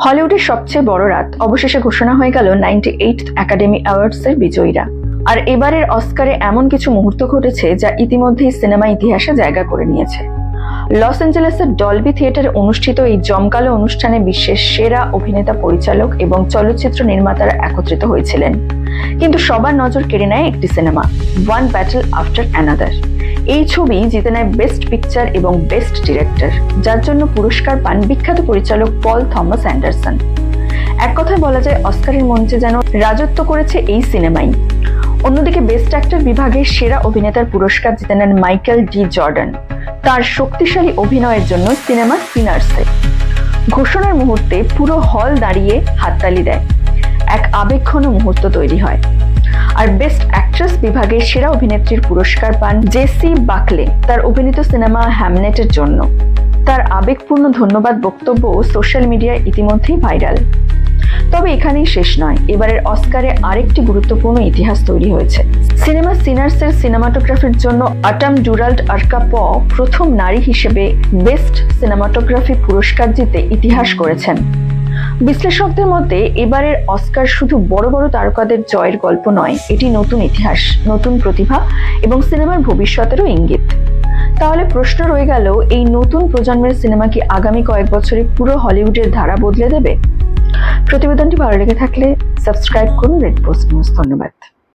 হলিউডের সবচেয়ে বড় রাত, অবশেষে ঘোষণা হয়ে গেল 98th একাডেমি অ্যাওয়ার্ডস এর বিজয়ীরা। আর এবারের অস্কারে এমন কিছু মুহূর্ত ঘটেছে যা ইতিমধ্যেই সিনেমা ইতিহাসে জায়গা করে নিয়েছে। লস অ্যাঞ্জেলেসের ডলবি থিয়েটারে অনুষ্ঠিত এই জমকালো অনুষ্ঠানে বিশ্বের সেরা অভিনেতা, পরিচালক এবং চলচ্চিত্র নির্মাতারা একত্রিত হয়েছিলেন। কিন্তু সবার নজর কেড়ে নেয় একটি cinema, one battle after another. এই ছবি জিতে নেয় বেস্ট পিকচার এবং বেস্ট ডিরেক্টর, যার জন্য পুরস্কার পান বিখ্যাত পরিচালক পল থমাস অ্যান্ডারসন। এক কথায় বলা যায় অস্কারের মঞ্চে যেন রাজত্ব করেছে এই সিনেমাই। অন্যদিকে বেস্ট অ্যাক্টর বিভাগে সেরা অভিনেতার পুরস্কার জিতে নেন মাইকেল ডি জর্ডান তার শক্তিশালী অভিনয়ের জন্য সিনেমা সিনার্সে। ঘোষণার মুহূর্তে পুরো হল দাঁড়িয়ে হাততালি দেয়, এক আবেগঘন মুহূর্ত তৈরি হয়। আর বেস্ট অ্যাক্ট্রেস বিভাগে সেরা অভিনেত্রীর পুরস্কার পান জেসি বাকলে তার অভিনীত সিনেমা হ্যামলেটের জন্য। তার আবেগপূর্ণ ধন্যবাদ বক্তব্য সোশ্যাল মিডিয়ায় ইতিমধ্যেই ভাইরাল। তবে এখানেই শেষ নয়, এবারের অস্কারে আরেকটি গুরুত্বপূর্ণ ইতিহাস তৈরি হয়েছে। সিনেমা সিনার্সের সিনেমাটোগ্রাফির জন্য অটম ডুরাল্ড আরকাপ প্রথম নারী হিসেবে বেস্ট সিনেমাটোগ্রাফি পুরস্কার জিতে ইতিহাস করেছেন। বিশ্লেষকদের মতে এবারের অস্কার শুধু বড় বড় তারকাদের জয়ের গল্প নয়, এটি নতুন ইতিহাস, নতুন প্রতিভা এবং সিনেমার ভবিষ্যতেরও ইঙ্গিত। তাহলে প্রশ্ন রয়ে গেল, এই নতুন প্রজন্মের সিনেমা কি আগামী কয়েক বছরে পুরো হলিউডের ধারা বদলে দেবে? প্রতিবেদনটি ভালো লেগে থাকলে সাবস্ক্রাইব করুন রেড পোস্ট নিউজ। ধন্যবাদ।